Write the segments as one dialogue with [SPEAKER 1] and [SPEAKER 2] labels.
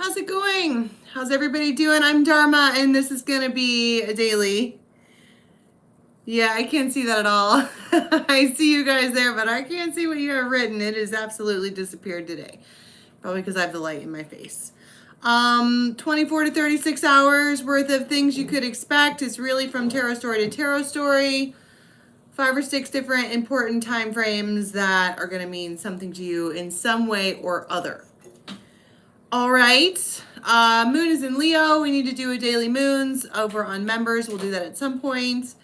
[SPEAKER 1] How's it going? How's everybody doing? I'm Dharma, and this is going to be a daily. Yeah, I can't see that at all. I see you guys there, but I can't see what you have written. It has absolutely disappeared today. Probably because I have the light in my face. 24 to 36 hours worth of things you could expect. It's really from tarot story to tarot story. 5 or 6 different important time frames that are going to mean something to you in some way or other. All right. Moon is in Leo. We need to do a daily moons over on members. We'll do that at some point.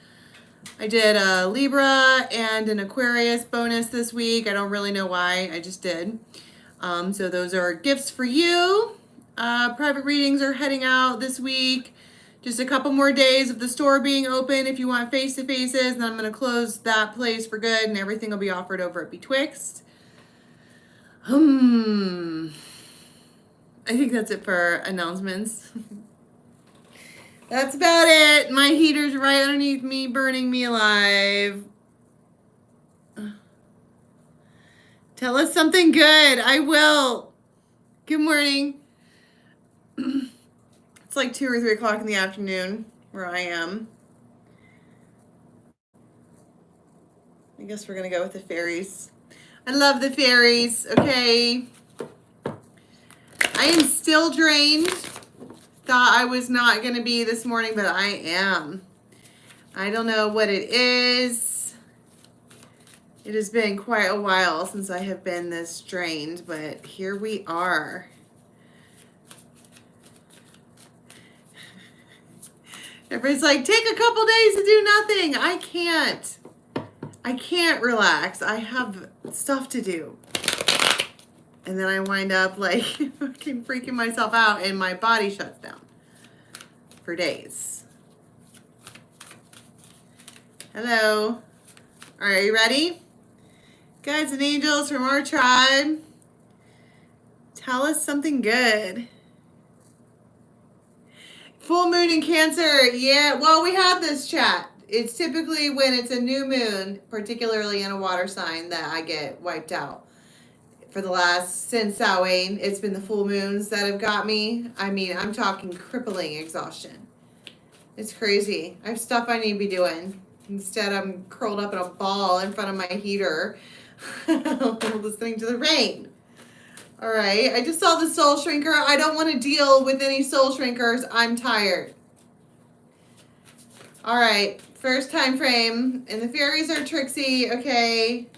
[SPEAKER 1] I did a Libra and an Aquarius bonus this week. I don't really know why. I just did. So those are gifts for you. Private readings are heading out this week. Just a couple more days of the store being open if you want face-to-faces. And I'm going to close that place for good and everything will be offered over at Betwixt. I think that's it for announcements. That's about it. My heater's right underneath me, burning me alive. Tell us something good. I will. Good morning. It's like 2 or 3 o'clock in the afternoon where I am. I guess we're going to go with the fairies. I love the fairies, okay? I am still drained. Thought I was not going to be this morning, but I am. I don't know what it is. It has been quite a while since I have been this drained, but here we are. Everybody's like, take a couple days to do nothing. I can't. I can't relax. I have stuff to do. And then I wind up like fucking freaking myself out and my body shuts down for days. Hello. All right, are you ready? Guides and angels from our tribe, tell us something good. Full moon in Cancer. Yeah, well, we had this chat. It's typically when it's a new moon, particularly in a water sign, that I get wiped out. For the last, since Samhain, it's been the full moons that have got me. I mean, I'm talking crippling exhaustion. It's crazy. I have stuff I need to be doing. Instead, I'm curled up in a ball in front of my heater, listening to the rain. All right, I just saw the soul shrinker. I don't want to deal with any soul shrinkers. I'm tired. All right, first time frame. And the fairies are tricksy, okay?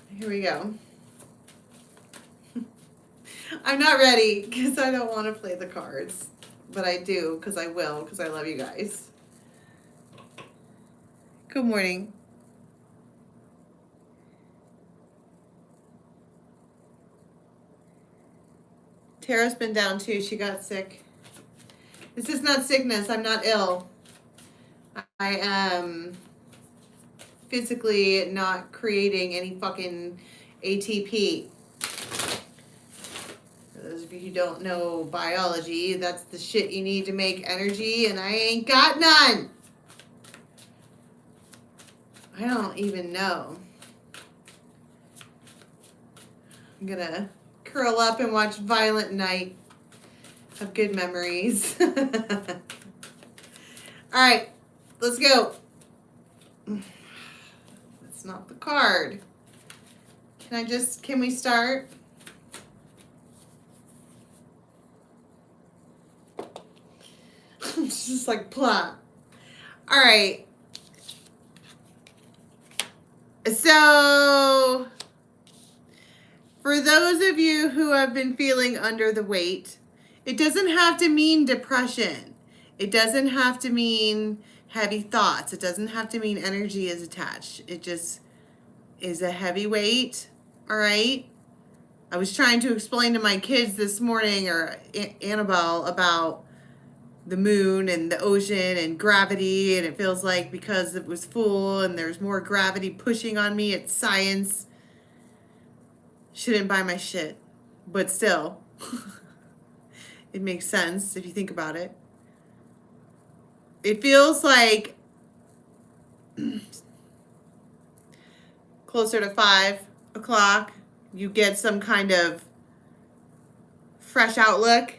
[SPEAKER 1] Here we go. I'm not ready because I don't want to play the cards. But I do because I will because I love you guys. Good morning. Tara's been down too. She got sick. This is not sickness. I'm not ill. I am physically not creating any fucking ATP. For those of you who don't know biology, that's the shit you need to make energy, and I ain't got none. I don't even know. I'm gonna curl up and watch Violent Night. Have good memories. All right, let's go. That's not the card. Can we start? It's just like plop. All right. So, for those of you who have been feeling under the weight, it doesn't have to mean depression. It doesn't have to mean heavy thoughts. It doesn't have to mean energy is attached. It just is a heavy weight, all right? I was trying to explain to my kids this morning, or Annabelle, about the moon and the ocean and gravity, and it feels like because it was full and there's more gravity pushing on me, it's science. Shouldn't buy my shit, but still, it makes sense if you think about it. It feels like closer to 5 o'clock, you get some kind of fresh outlook,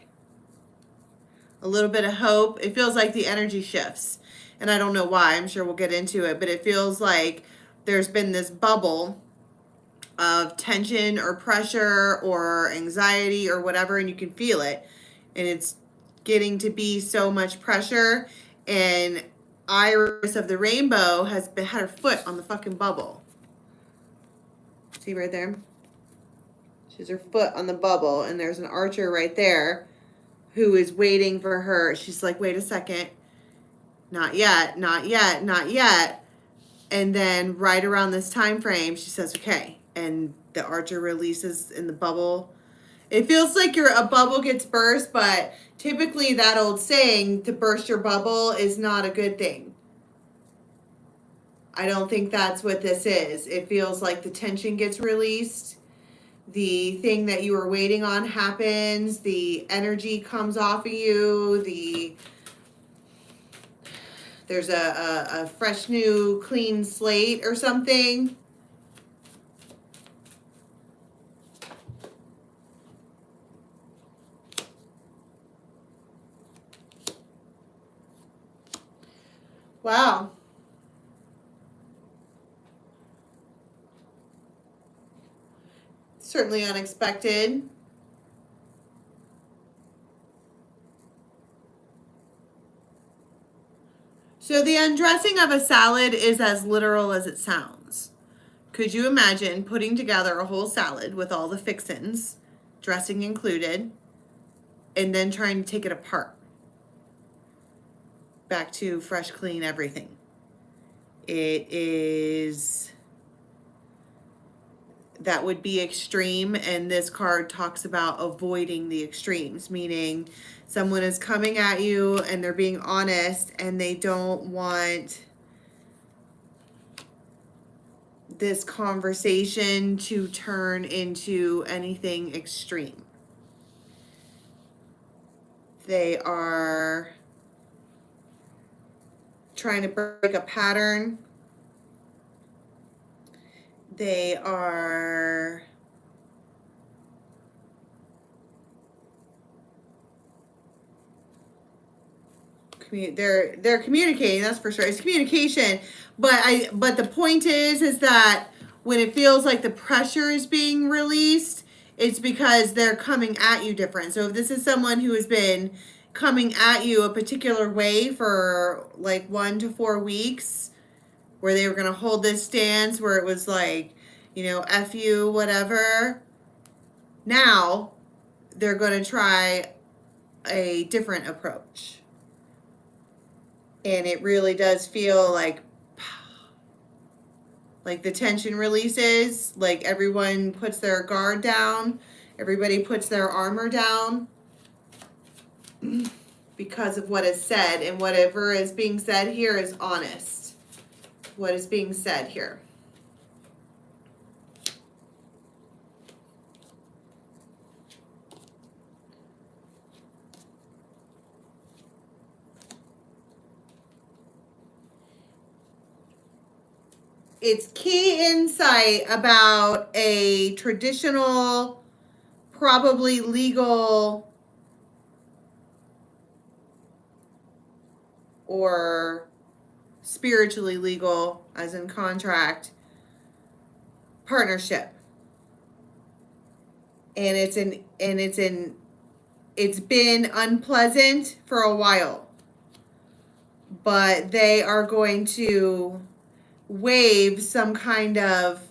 [SPEAKER 1] a little bit of hope. It feels like the energy shifts. And I don't know why. I'm sure we'll get into it. But it feels like there's been this bubble of tension or pressure or anxiety or whatever, and you can feel it. And it's getting to be so much pressure. And Iris of the rainbow had her foot on the fucking bubble. See right there? She has her foot on the bubble, and there's an archer right there who is waiting for her. She's like, wait a second. Not yet, not yet, not yet. And then right around this time frame, she says, okay. And the archer releases in the bubble. It feels like a bubble gets burst, but typically that old saying, to burst your bubble, is not a good thing. I don't think that's what this is. It feels like the tension gets released. The thing that you were waiting on happens. The energy comes off of you. There's a fresh, new, clean slate or something. Wow. Certainly unexpected. So the undressing of a salad is as literal as it sounds. Could you imagine putting together a whole salad with all the fixins, dressing included, and then trying to take it apart? Back to fresh, clean everything. It is... that would be extreme, and this card talks about avoiding the extremes, meaning someone is coming at you and they're being honest and they don't want this conversation to turn into anything extreme. They are trying to break a pattern. They are they're communicating, that's for sure. It's communication, but the point is that when it feels like the pressure is being released, it's because they're coming at you different. So if this is someone who has been coming at you a particular way for like 1 to 4 weeks, where they were going to hold this stance where it was like, you know, F you, whatever. Now they're going to try a different approach. And it really does feel like the tension releases, like everyone puts their guard down, everybody puts their armor down because of what is said, and whatever is being said here is honest. What is being said here? It's key insight about a traditional, probably legal, or spiritually legal, as in contract, partnership. And it's been unpleasant for a while. But they are going to wave some kind of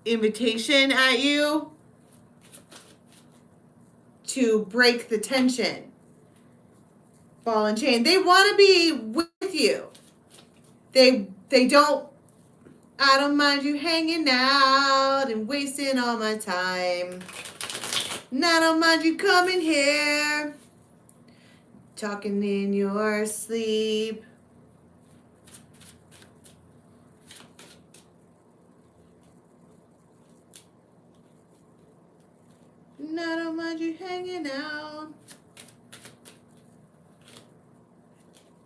[SPEAKER 1] invitation at you to break the tension. Ball and chain. They want to be with you. They don't. I don't mind you hanging out and wasting all my time. And I don't mind you coming here, talking in your sleep. And I don't mind you hanging out.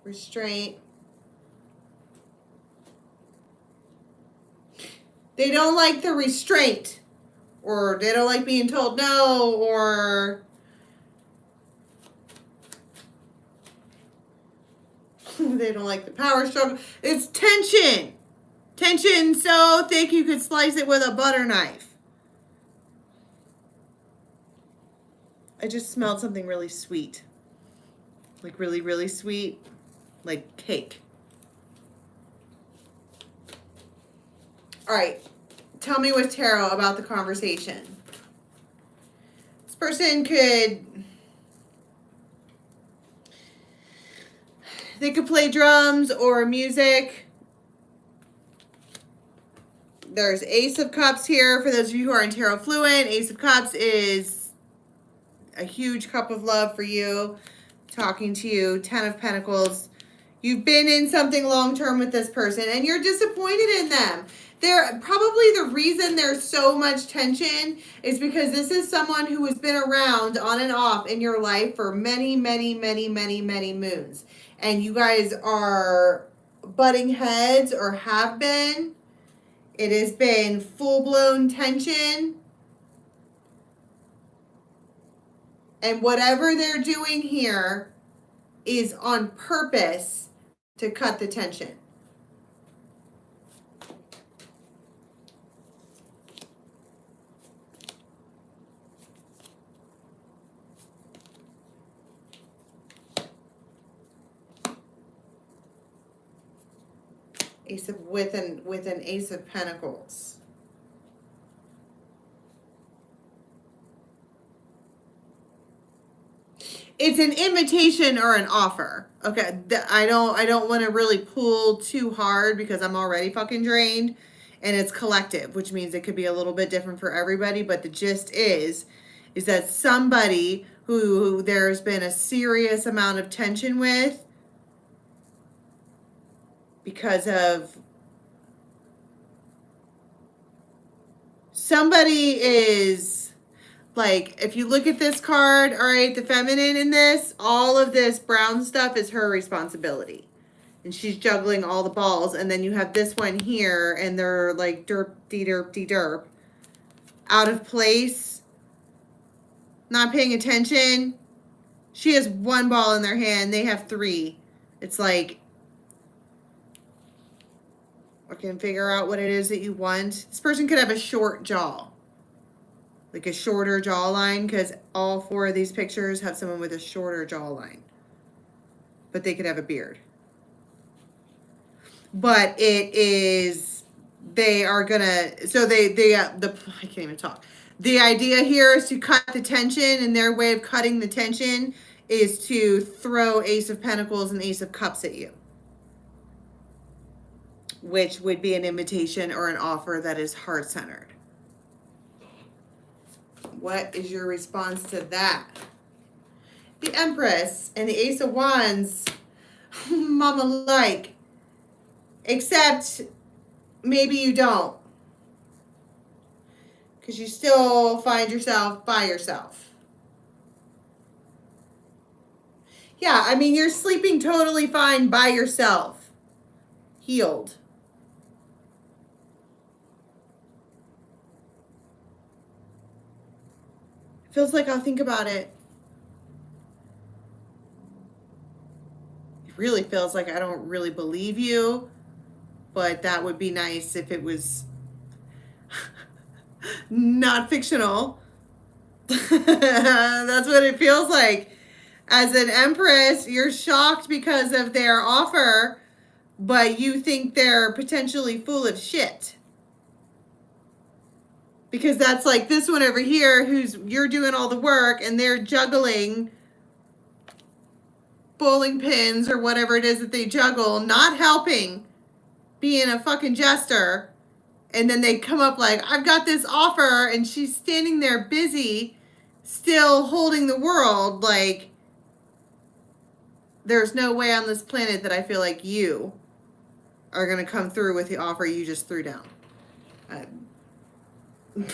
[SPEAKER 1] Restraint. They don't like the restraint. or they don't like being told no, or they don't like the power struggle. It's tension. Tension so thick you could slice it with a butter knife. I just smelled something really sweet. Like really, really sweet. Like cake. All right. Tell me with tarot about the conversation. This person could... They could play drums or music. There's Ace of Cups here. For those of you who are in tarot fluent, Ace of Cups is a huge cup of love for you. Talking to you. 10 of Pentacles. You've been in something long-term with this person and you're disappointed in them. They're probably the reason there's so much tension is because this is someone who has been around on and off in your life for many, many, many, many, many moons. And you guys are butting heads or have been. It has been full-blown tension. And whatever they're doing here is on purpose to cut the tension. Ace of with an Ace of Pentacles. It's an invitation or an offer. Okay, I don't want to really pull too hard because I'm already fucking drained, and it's collective, which means it could be a little bit different for everybody. But the gist is that somebody who there's been a serious amount of tension with because of somebody is like, if you look at this card, all right, the feminine in this, all of this brown stuff is her responsibility. And she's juggling all the balls. And then you have this one here, and they're like derp, out of place, not paying attention. She has one ball in their hand. They have three. It's like, I can figure out what it is that you want. This person could have a short jaw. Like a shorter jawline, because all four of these pictures have someone with a shorter jawline. But they could have a beard. But it is, they are gonna, so I can't even talk. The idea here is to cut the tension, and their way of cutting the tension is to throw Ace of Pentacles and Ace of Cups at you. Which would be an invitation or an offer that is heart-centered. What is your response to that? The Empress and the Ace of Wands, mama like. Except maybe you don't. Because you still find yourself by yourself. Yeah, I mean, you're sleeping totally fine by yourself. Healed. Feels like I'll think about it. It really feels like I don't really believe you, but that would be nice if it was not fictional. That's what it feels like. As an Empress, you're shocked because of their offer, but you think they're potentially full of shit. Because that's like this one over here, you're doing all the work and they're juggling bowling pins or whatever it is that they juggle, not helping, being a fucking jester. And then they come up like, I've got this offer, and she's standing there busy, still holding the world. Like, there's no way on this planet that I feel like you are going to come through with the offer you just threw down. And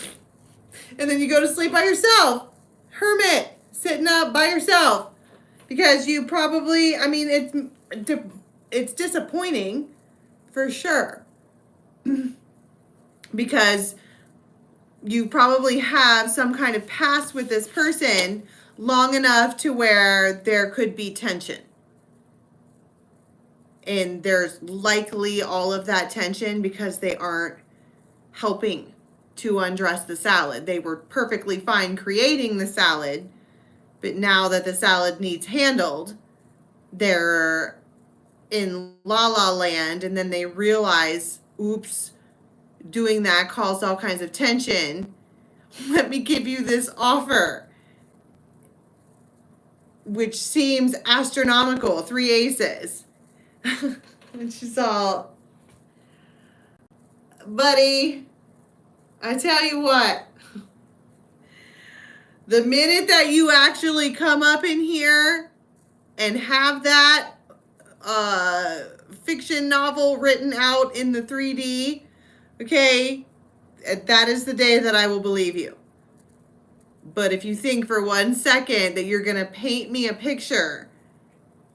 [SPEAKER 1] then you go to sleep by yourself. Hermit, sitting up by yourself. Because you probably, I mean, it's disappointing for sure. Because you probably have some kind of past with this person long enough to where there could be tension. And there's likely all of that tension because they aren't helping to undress the salad. They were perfectly fine creating the salad, but now that the salad needs handled, they're in la la land, and then they realize, oops, doing that caused all kinds of tension. Let me give you this offer, which seems astronomical, 3 aces. Which is all, buddy, I tell you what, the minute that you actually come up in here and have that fiction novel written out in the 3D, okay, that is the day that I will believe you. But if you think for 1 second that you're going to paint me a picture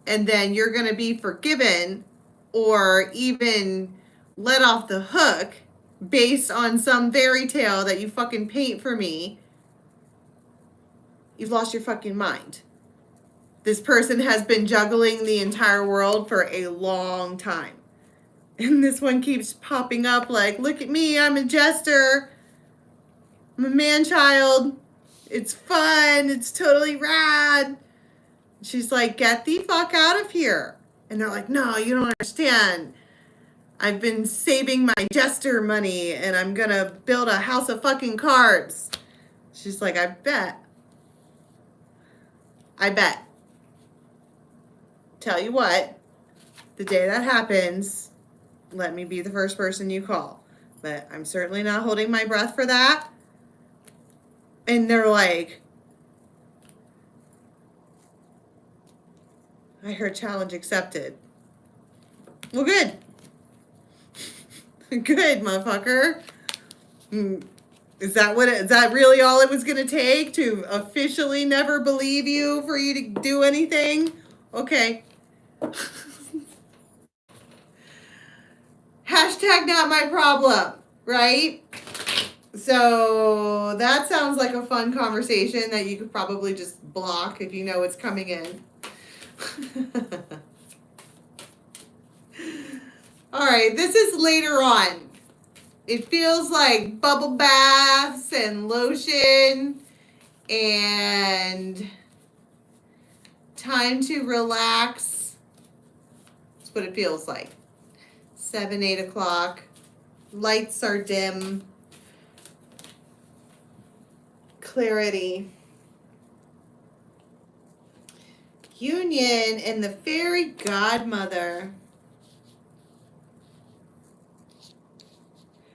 [SPEAKER 1] and then you're going to be forgiven or even let off the hook based on some fairy tale that you fucking paint for me, you've lost your fucking mind. This person has been juggling the entire world for a long time. And this one keeps popping up like, look at me, I'm a jester. I'm a man-child. It's fun. It's totally rad. She's like, get the fuck out of here. And they're like, no, you don't understand. I've been saving my jester money and I'm going to build a house of fucking cards. She's like, I bet. Tell you what, the day that happens, let me be the first person you call. But I'm certainly not holding my breath for that. And they're like, I heard challenge accepted. Well, good. Good, motherfucker. Is that really all it was going to take to officially never believe you for you to do anything? Okay. Hashtag not my problem, right? So that sounds like a fun conversation that you could probably just block if you know it's coming in. All right, this is later on. It feels like bubble baths and lotion and time to relax. That's what it feels like. 7, 8 o'clock. Lights are dim. Clarity. Union and the fairy godmother.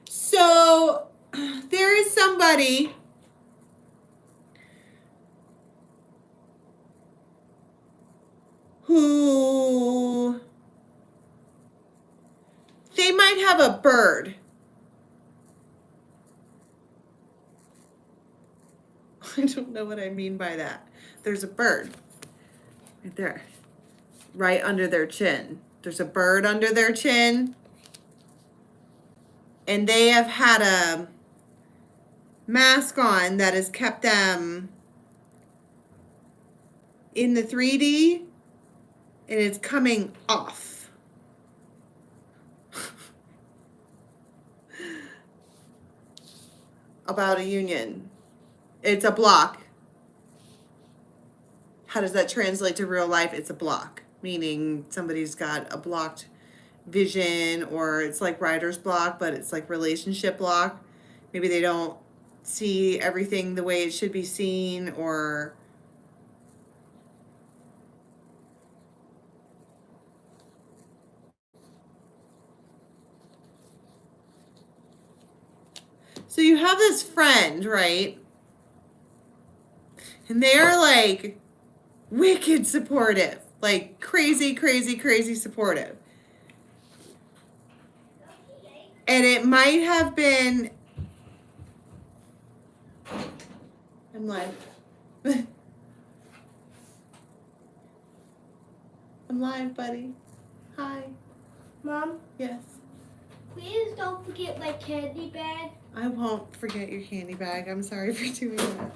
[SPEAKER 1] So there is somebody who they might have a bird. I don't know what I mean by that. There's a bird right there, right under their chin. There's a bird under their chin. And they have had a mask on that has kept them in the 3D, and it's coming off. About a union. It's a block. How does that translate to real life? It's a block, meaning somebody's got a blocked vision, or it's like writer's block, but it's like relationship block. Maybe they don't see everything the way it should be seen, or so you have this friend, right? And they're like wicked supportive, like crazy, crazy, crazy supportive. And it might have been, I'm live. I'm live, buddy. Hi.
[SPEAKER 2] Mom,
[SPEAKER 1] Yes.
[SPEAKER 2] please don't forget my candy bag.
[SPEAKER 1] I won't forget your candy bag. I'm sorry for doing that.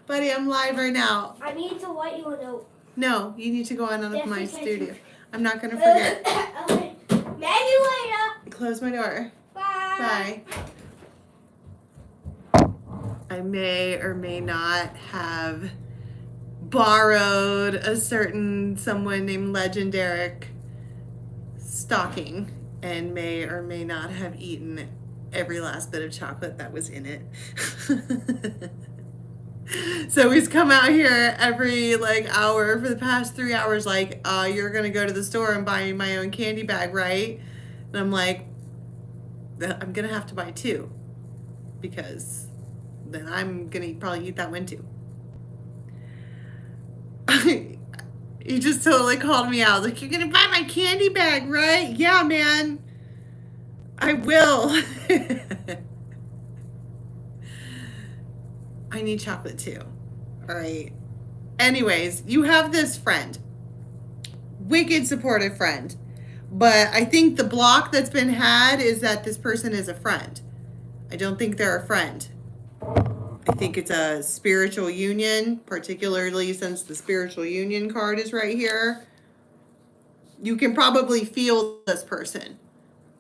[SPEAKER 1] Buddy, I'm live right now.
[SPEAKER 2] I need to let you know.
[SPEAKER 1] No, you need to go on
[SPEAKER 2] Just
[SPEAKER 1] my
[SPEAKER 2] in case
[SPEAKER 1] studio. I'm not going to forget.
[SPEAKER 2] Okay. Maybe later.
[SPEAKER 1] Close my door.
[SPEAKER 2] Bye.
[SPEAKER 1] Bye. I may or may not have borrowed a certain someone named Legendaric stocking and may or may not have eaten every last bit of chocolate that was in it. So he's come out here every hour for the past 3 hours you're gonna go to the store and buy my own candy bag, right? And I'm like, I'm gonna have to buy 2 because then I'm gonna probably eat that one too. He just totally called me out. Like, you're gonna buy my candy bag, right? Yeah, man. I will. I need chocolate too. All right. Anyways, you have this friend. Wicked supportive friend. But I think the block that's been had is that this person is a friend. I don't think they're a friend. I think it's a spiritual union, particularly since the spiritual union card is right here. You can probably feel this person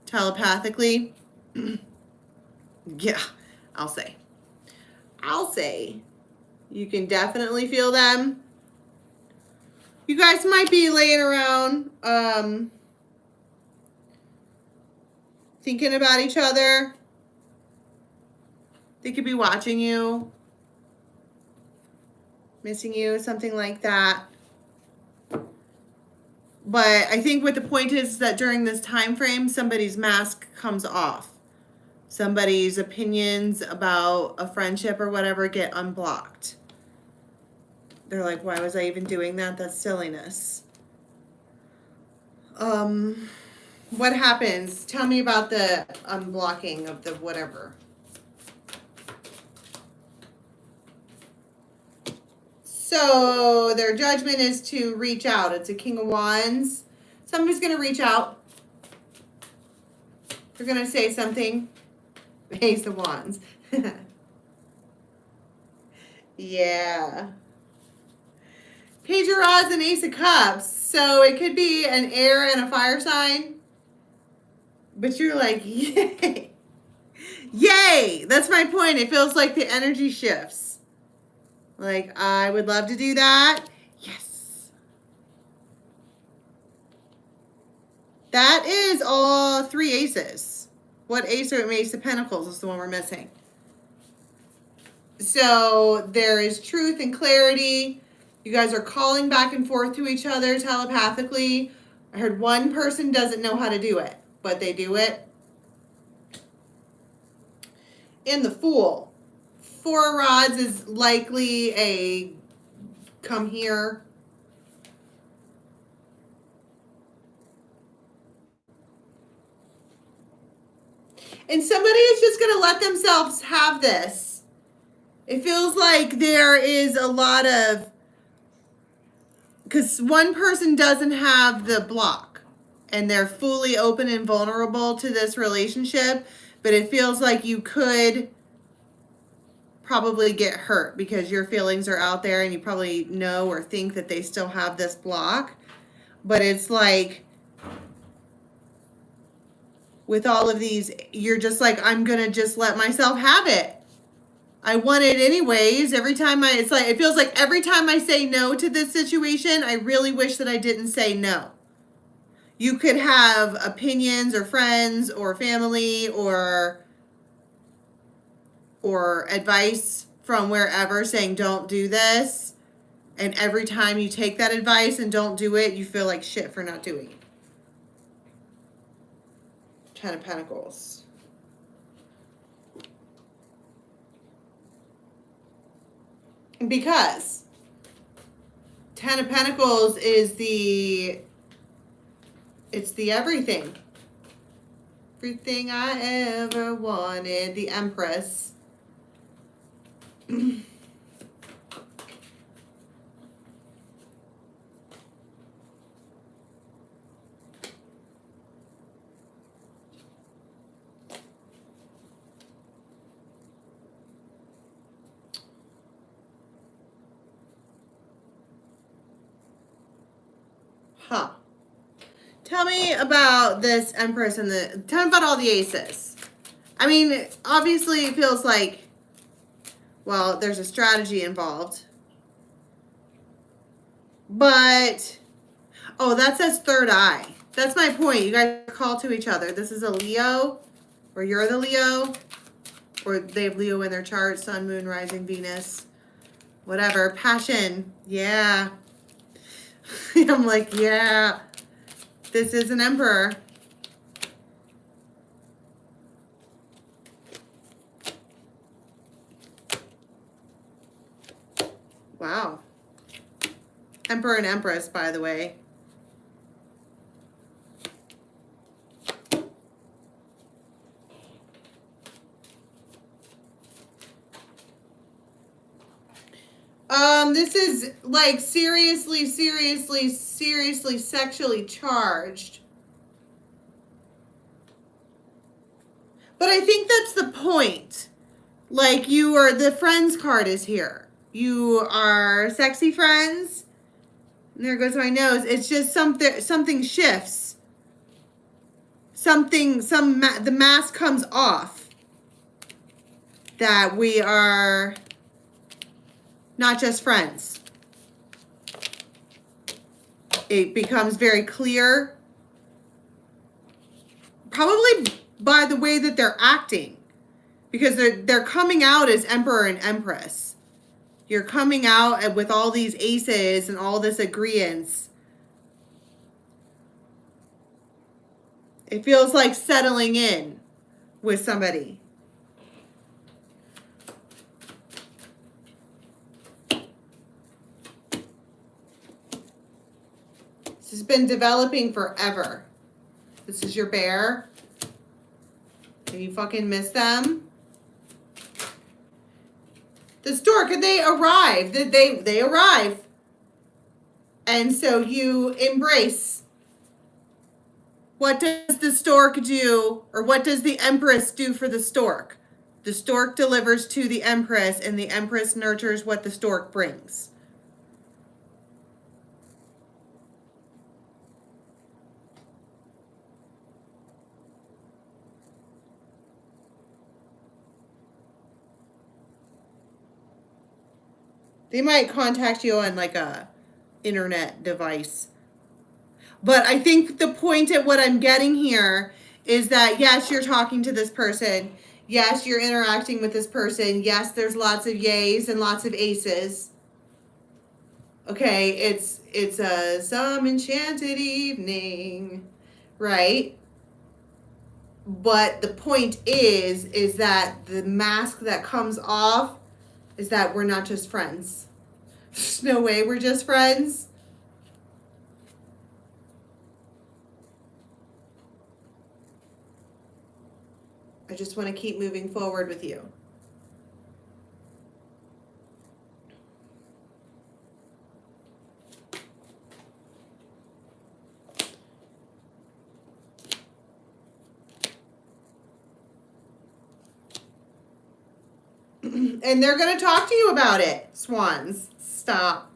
[SPEAKER 1] telepathically. Yeah, I'll say you can definitely feel them. You guys might be laying around thinking about each other. They could be watching you, missing you, something like that. But I think what the point is that during this time frame, somebody's mask comes off. Somebody's opinions about a friendship or whatever get unblocked. They're like, why was I even doing that? That's silliness. What happens? Tell me about the unblocking of the whatever. So their judgment is to reach out. It's a King of Wands. Somebody's going to reach out. They're going to say something. Ace of Wands. Yeah. Page of Rods and Ace of Cups. So it could be an air and a fire sign. But you're like, yay. Yay. That's my point. It feels like the energy shifts. Like, I would love to do that. Yes. That is all 3 aces. What ace or Ace of Pentacles is the one we're missing? So there is truth and clarity. You guys are calling back and forth to each other telepathically. I heard one person doesn't know how to do it, but they do it. And the Fool. 4 of Rods is likely a come here. And somebody is just going to let themselves have this. It feels like there is a lot of, because one person doesn't have the block and they're fully open and vulnerable to this relationship, but it feels like you could probably get hurt because your feelings are out there and you probably know or think that they still have this block. But it's like, with all of these, you're just like, I'm going to just let myself have it. I want it anyways. Every time it feels like every time I say no to this situation, I really wish that I didn't say no. You could have opinions or friends or family or advice from wherever saying don't do this. And every time you take that advice and don't do it, you feel like shit for not doing it. 10 of Pentacles. Because 10 of Pentacles is it's the everything. Everything I ever wanted. The Empress. Huh. Tell me about this Empress and tell me about all the aces. I mean, obviously it feels like, well, there's a strategy involved. But, oh, that says third eye. That's my point. You guys call to each other. This is a Leo, or you're the Leo, or they have Leo in their chart, Sun, Moon, Rising, Venus, whatever. Passion. Yeah. I'm like, yeah. This is an Emperor. Wow. Emperor and Empress, by the way. This is like seriously sexually charged. But I think that's the point. Like the friends card is here. You are sexy friends. And there goes my nose. It's just something shifts. The mask comes off. That we are not just friends. It becomes very clear. Probably by the way that they're acting. Because they're coming out as Emperor and Empress. You're coming out with all these aces and all this agreeance. It feels like settling in with somebody. This has been developing forever. This is your bear. And you fucking miss them. The stork, and they arrive. They arrive. And so you embrace. What does the stork do, or what does the Empress do for the stork? The stork delivers to the Empress, and the Empress nurtures what the stork brings. They might contact you on like a internet device. But I think the point at what I'm getting here is that, yes, you're talking to this person. Yes, you're interacting with this person. Yes, there's lots of yays and lots of aces. Okay, it's some enchanted evening, right? But the point is that the mask that comes off is that we're not just friends. There's no way we're just friends. I just want to keep moving forward with you. And they're going to talk to you about it, swans. Stop.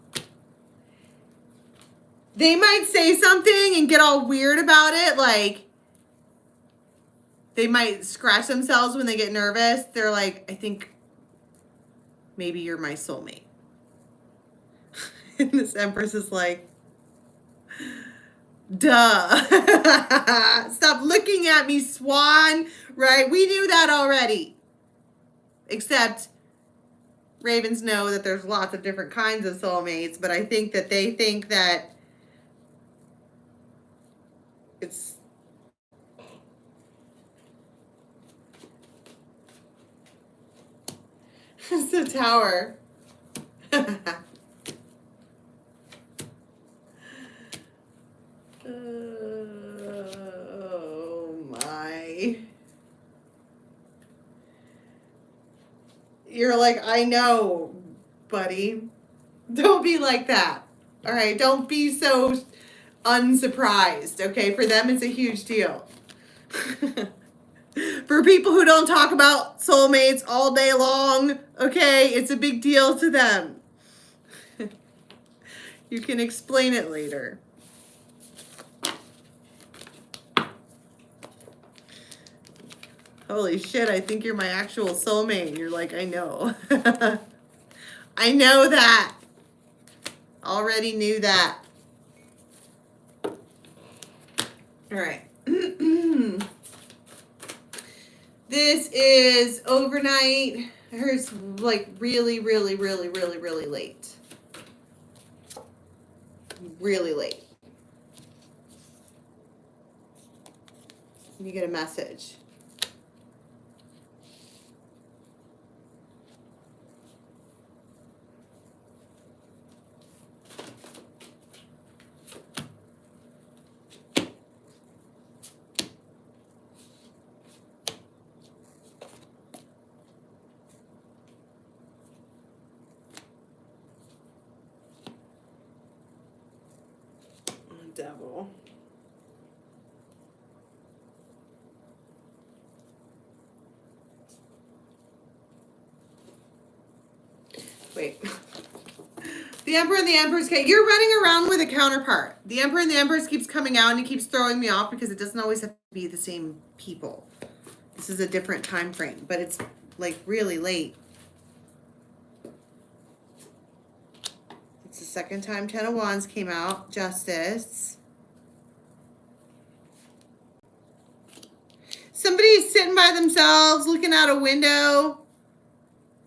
[SPEAKER 1] They might say something and get all weird about it, like they might scratch themselves when they get nervous. They're like, I think maybe you're my soulmate. And this Empress is like, duh. Stop looking at me, swan. Right? We knew that already. Except ravens know that there's lots of different kinds of soulmates, but I think that they think that it's it's the tower. Oh my. You're like, I know, buddy. Don't be like that. All right, don't be so unsurprised, okay? For them, it's a huge deal. For people who don't talk about soulmates all day long, okay, it's a big deal to them. You can explain it later. Holy shit, I think you're my actual soulmate. And you're like, I know. I know that. Already knew that. All right. This is overnight. Hers like really late. Really late. You get a message. Devil. Wait. The Emperor and the Empress. Okay, you're running around with a counterpart. The Emperor and the Empress keeps coming out and it keeps throwing me off because it doesn't always have to be the same people. This is a different time frame, but it's like really late. It's the second time 10 of Wands came out. Justice. Somebody's sitting by themselves looking out a window.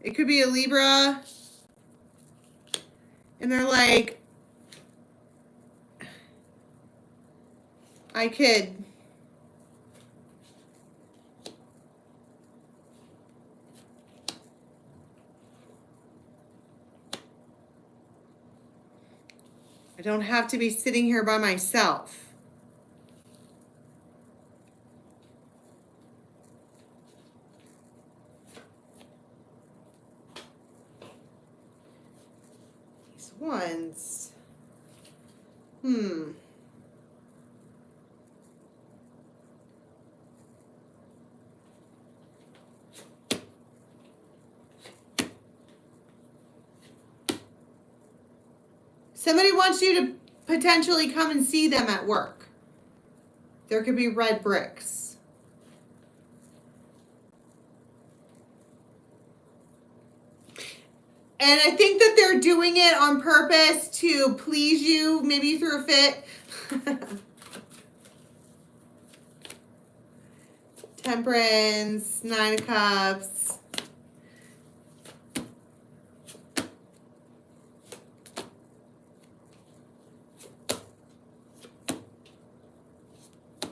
[SPEAKER 1] It could be a Libra. And they're like, I don't have to be sitting here by myself. These ones. Somebody wants you to potentially come and see them at work. There could be red bricks. And I think that they're doing it on purpose to please you. Maybe you threw a fit. Temperance, 9 of Cups.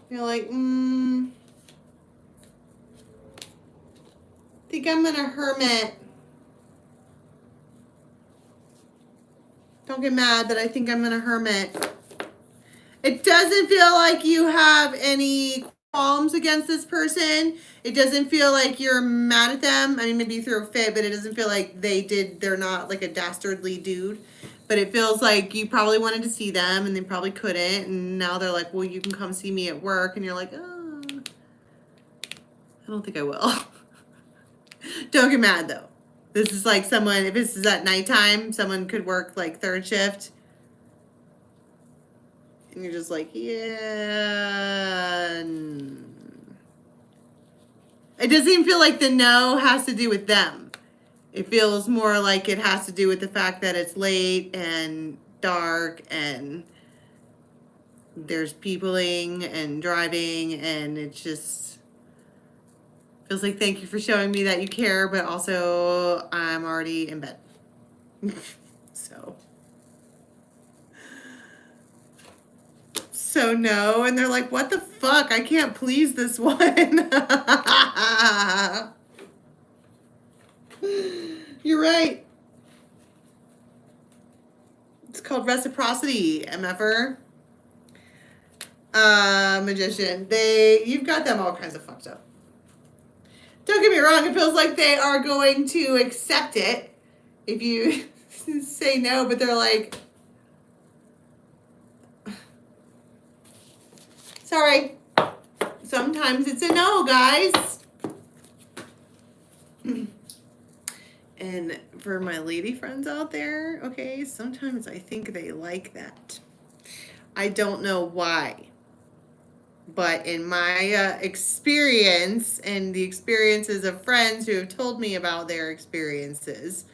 [SPEAKER 1] You're like, think I'm gonna hermit. Don't get mad, but I think I'm gonna hermit. It doesn't feel like you have any qualms against this person. It doesn't feel like you're mad at them. I mean, maybe you threw a fit, but it doesn't feel like they're not like a dastardly dude. But it feels like you probably wanted to see them and they probably couldn't. And now they're like, well, you can come see me at work. And you're like, oh, I don't think I will. Don't get mad though. This is like someone, if this is at nighttime, someone could work like third shift. And you're just like, yeah. It doesn't even feel like the no has to do with them. It feels more like it has to do with the fact that it's late and dark and there's peopling and driving, and it just feels like thank you for showing me that you care, but also I'm already in bed. So no, and they're like, what the fuck? I can't please this one. You're right. It's called reciprocity, MFer. Magician. You've got them all kinds of fucked up. Don't get me wrong, it feels like they are going to accept it if you say no, but they're like, sorry. Sometimes it's a no, guys. And for my lady friends out there, okay, sometimes I think they like that. I don't know why. But in my experience and the experiences of friends who have told me about their experiences,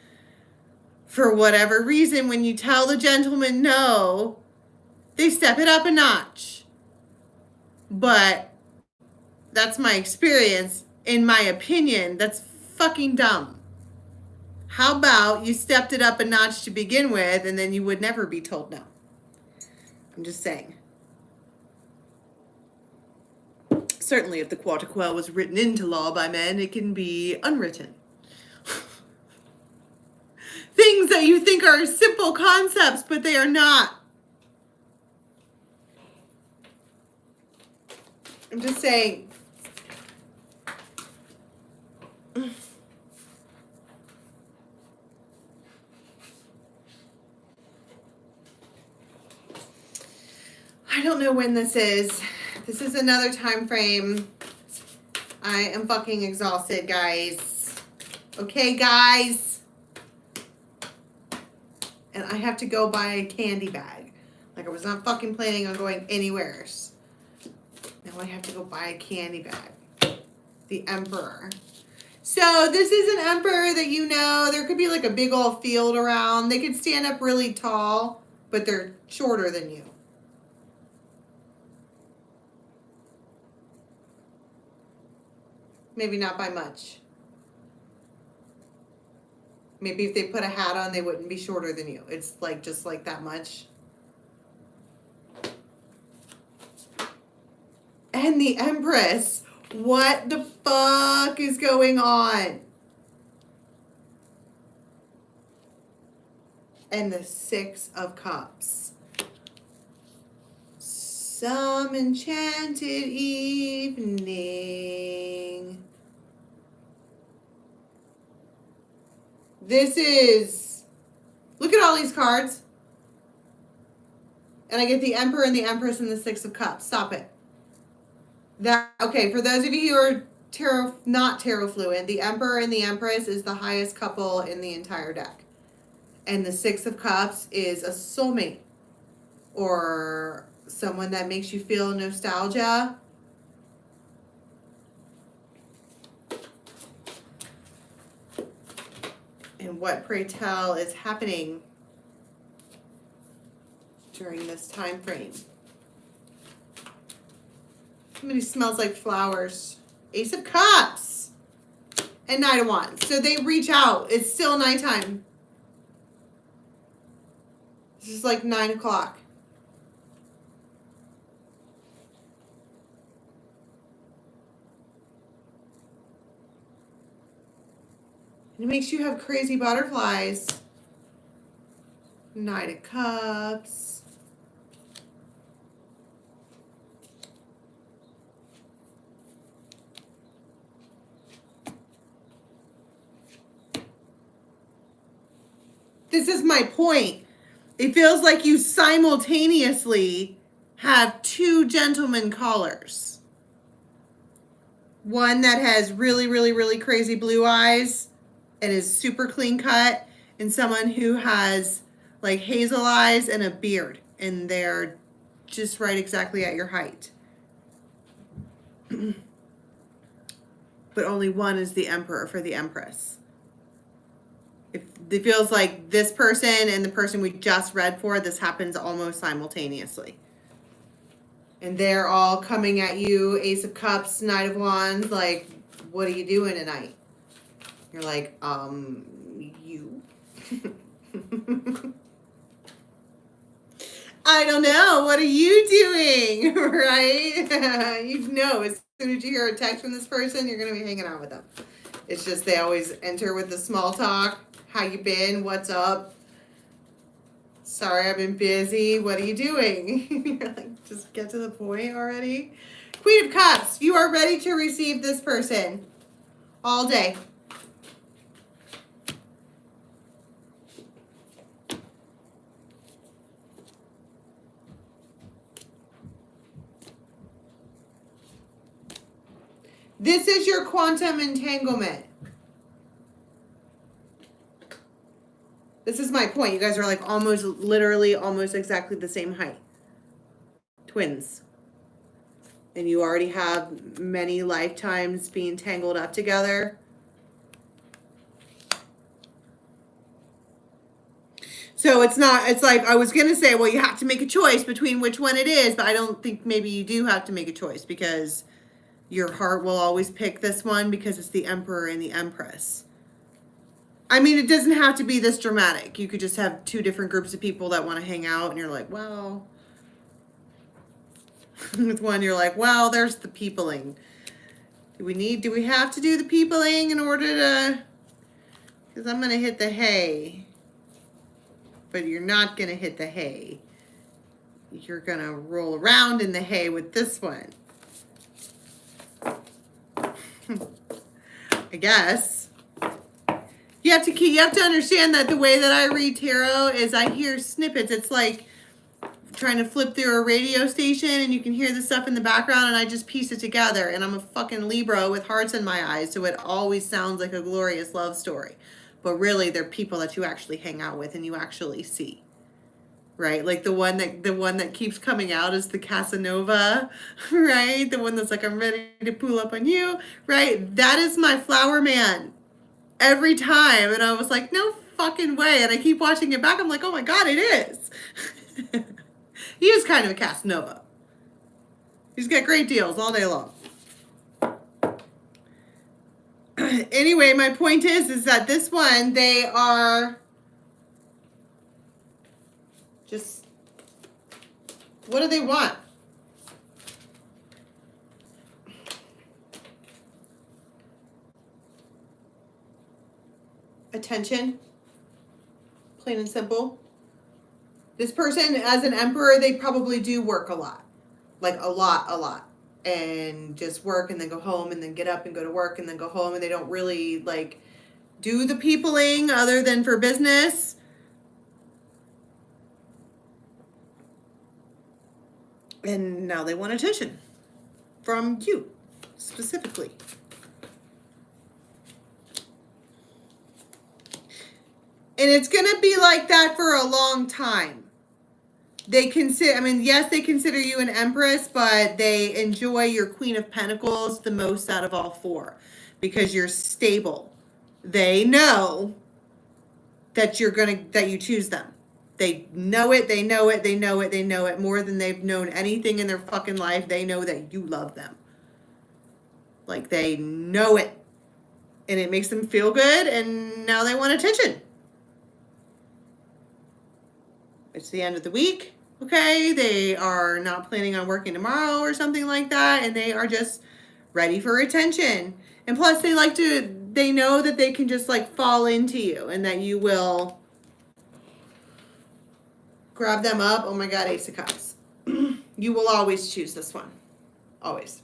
[SPEAKER 1] for whatever reason, when you tell the gentleman no, they step it up a notch. But that's my experience. In my opinion, that's fucking dumb. How about you stepped it up a notch to begin with, and then you would never be told no? I'm just saying. Certainly, if the quota quo was written into law by men, it can be unwritten. Things that you think are simple concepts, but they are not. I'm just saying. I don't know when this is. This is another time frame. I am fucking exhausted, guys. Okay, guys? And I have to go buy a candy bag. Like, I was not fucking planning on going anywhere. Now I have to go buy a candy bag. The Emperor. So this is an Emperor that you know. There could be like a big old field around. They could stand up really tall, but they're shorter than you. Maybe not by much. Maybe if they put a hat on, they wouldn't be shorter than you. It's like just like that much. And the Empress. What the fuck is going on? And the Six of Cups. Some enchanted evening. This is, look at all these cards. And I get the Emperor and the Empress and the Six of Cups. Stop it. Okay, for those of you who are not tarot fluent, the Emperor and the Empress is the highest couple in the entire deck. And the Six of Cups is a soulmate or someone that makes you feel nostalgia. And what, pray tell, is happening during this time frame? Somebody smells like flowers. Ace of Cups and Knight of Wands. So they reach out. It's still nighttime. This is like 9 o'clock. It makes you have crazy butterflies. Knight of Cups. This is my point. It feels like you simultaneously have two gentleman callers. One that has really, really, really crazy blue eyes and is super clean cut, and someone who has like hazel eyes and a beard, and they're just right exactly at your height. But only one is the Emperor for the Empress. It feels like this person and the person we just read for, this happens almost simultaneously. And they're all coming at you, Ace of Cups, Knight of Wands, like, what are you doing tonight? You're like, you. I don't know. What are you doing? Right? You know, as soon as you hear a text from this person, you're going to be hanging out with them. It's just they always enter with the small talk. How you been? What's up? Sorry, I've been busy. What are you doing? You're like, just get to the point already. Queen of Cups, you are ready to receive this person all day. This is your quantum entanglement. This is my point. You guys are like almost, literally, almost exactly the same height. Twins. and you already have many lifetimes being tangled up together. So it's like, I was going to say, well, you have to make a choice between which one it is, but I don't think maybe you do have to make a choice, because your heart will always pick this one because it's the Emperor and the Empress. I mean, it doesn't have to be this dramatic. You could just have two different groups of people that want to hang out, and you're like, well, with one, you're like, well, there's the peopling. Do we have to do the peopling in order to, because I'm going to hit the hay, but you're not going to hit the hay. You're going to roll around in the hay with this one. I guess. You have to understand that the way that I read tarot is I hear snippets. It's like trying to flip through a radio station and you can hear the stuff in the background and I just piece it together, and I'm a fucking Libra with hearts in my eyes, so it always sounds like a glorious love story. But really they're people that you actually hang out with and you actually see. Right? Like the one that keeps coming out is the Casanova, right? The one that's like, I'm ready to pull up on you, right? That is my flower man every time. And I was like, no fucking way. And I keep watching it back. I'm like, oh my God, it is. He is kind of a Casanova. He's got great deals all day long. Anyway, my point is that this one, they are just, what do they want? Attention. Plain and simple. This person, as an emperor, they probably do work a lot. Like a lot. And just work and then go home and then get up and go to work and then go home, and they don't really like do the peopling other than for business. And now they want attention from you specifically. And it's going to be like that for a long time. They consider, I mean, yes, they consider you an empress, but they enjoy your Queen of Pentacles the most out of all four because you're stable. They know that that you choose them. They know it more than they've known anything in their fucking life. They know that you love them. Like, they know it. And it makes them feel good, and now they want attention. It's the end of the week, okay? They are not planning on working tomorrow or something like that, and they are just ready for attention. And plus, they know that they can just, like, fall into you, and that you will grab them up. Oh my God, Ace of Cups. You will always choose this one. Always.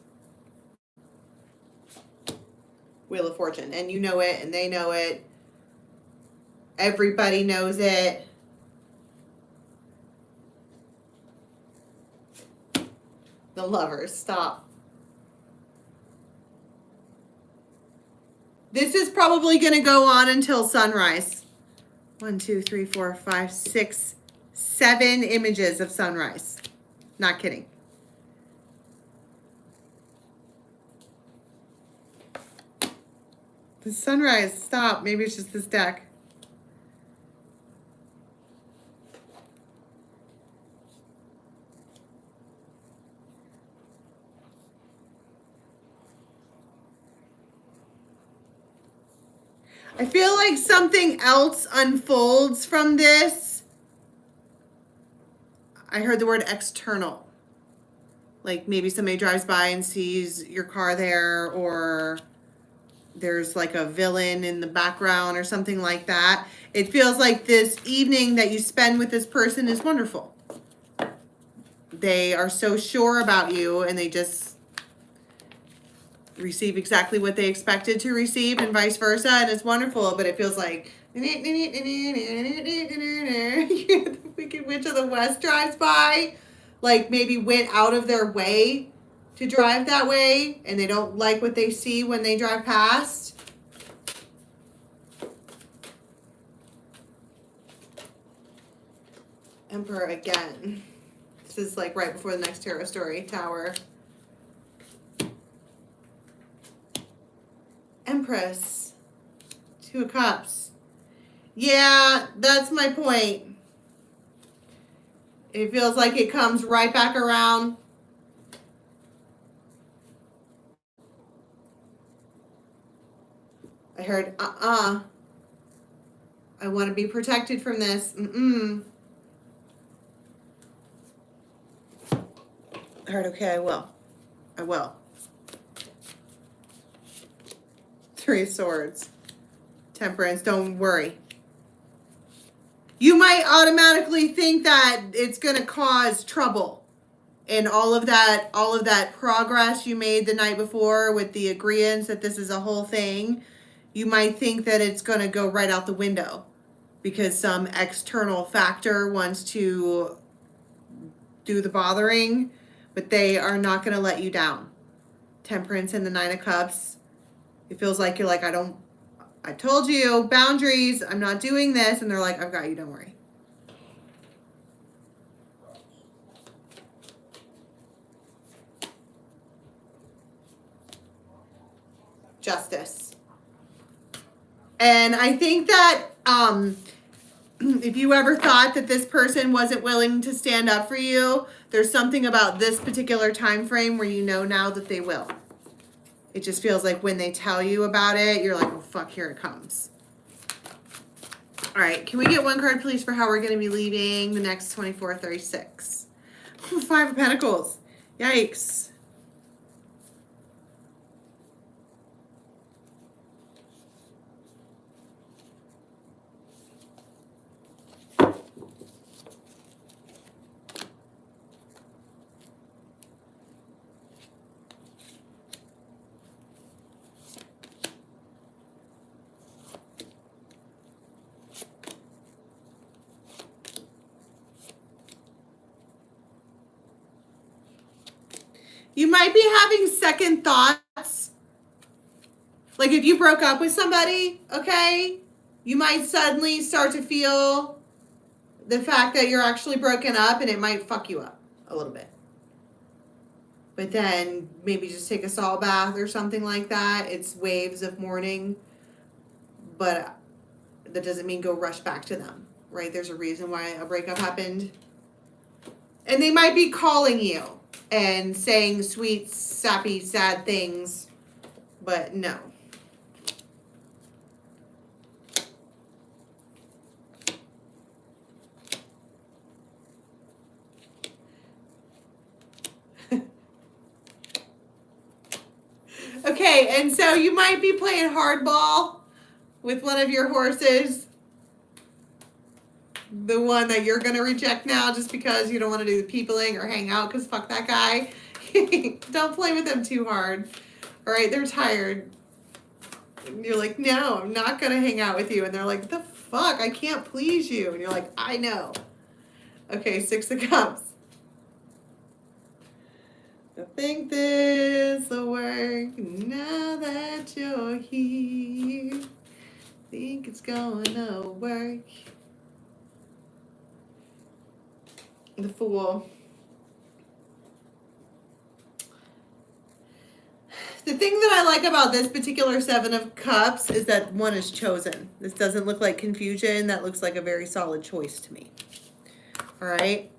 [SPEAKER 1] Wheel of Fortune. And you know it, and they know it. Everybody knows it. The Lovers. Stop. This is probably going to go on until sunrise. 1, 2, 3, 4, 5, 6, 7 images of sunrise. Not kidding. The sunrise. Stop. Maybe it's just this deck. I feel like something else unfolds from this. I heard the word external. Like maybe somebody drives by and sees your car there, or there's like a villain in the background or something like that. It feels like this evening that you spend with this person is wonderful. They are so sure about you, and they just receive exactly what they expected to receive, and vice versa, and it's wonderful. But it feels like the Wicked Witch of the West drives by, like maybe went out of their way to drive that way, and they don't like what they see when they drive past. Emperor again. This is like right before the next tarot story. Tower. Empress. 2 of Cups. Yeah, that's my point. It feels like it comes right back around. I heard, I want to be protected from this. I heard, okay, I will. I will. 3 of Swords. Temperance, don't worry. You might automatically think that it's going to cause trouble. And all of that progress you made the night before with the agreeance that this is a whole thing, you might think that it's going to go right out the window because some external factor wants to do the bothering, but they are not going to let you down. Temperance and the 9 of Cups. It feels like you're like, I told you, boundaries, I'm not doing this. And they're like, I've got you, don't worry. Justice. And I think that if you ever thought that this person wasn't willing to stand up for you, there's something about this particular time frame where you know now that they will. It just feels like when they tell you about it, you're like, well, fuck, here it comes. All right, can we get 1 card, please, for how we're going to be leaving the next 24-36? 5 of Pentacles. Yikes. You might be having second thoughts. Like if you broke up with somebody, okay, you might suddenly start to feel the fact that you're actually broken up and it might fuck you up a little bit. But then maybe just take a salt bath or something like that. It's waves of mourning, but that doesn't mean go rush back to them, right? There's a reason why a breakup happened. And they might be calling you and saying sweet, sappy, sad things, but no. Okay, and so you might be playing hardball with one of your horses. The one that you're going to reject now just because you don't want to do the peopling or hang out because fuck that guy. Don't play with them too hard. All right, they're tired. And you're like, no, I'm not going to hang out with you. And they're like, what the fuck? I can't please you. And you're like, I know. Okay, 6 of Cups. I think this will work now that you're here. Think it's gonna work. The Fool. The thing that I like about this particular 7 of Cups is that one is chosen. This doesn't look like confusion. That looks like a very solid choice to me. All right.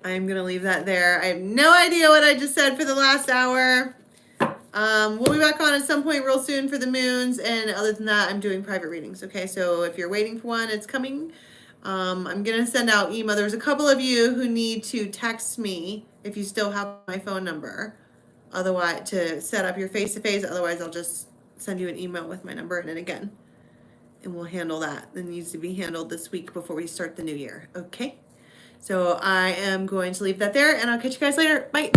[SPEAKER 1] I'm going to leave that there. I have no idea what I just said for the last hour. We'll be back on at some point real soon for the moons. And other than that, I'm doing private readings. Okay, so if you're waiting for one, it's coming. I'm going to send out email. There's a couple of you who need to text me if you still have my phone number. Otherwise, to set up your face-to-face. Otherwise, I'll just send you an email with my number. And then again, and we'll handle that. It needs to be handled this week before we start the new year. Okay? So I am going to leave that there, and I'll catch you guys later. Bye.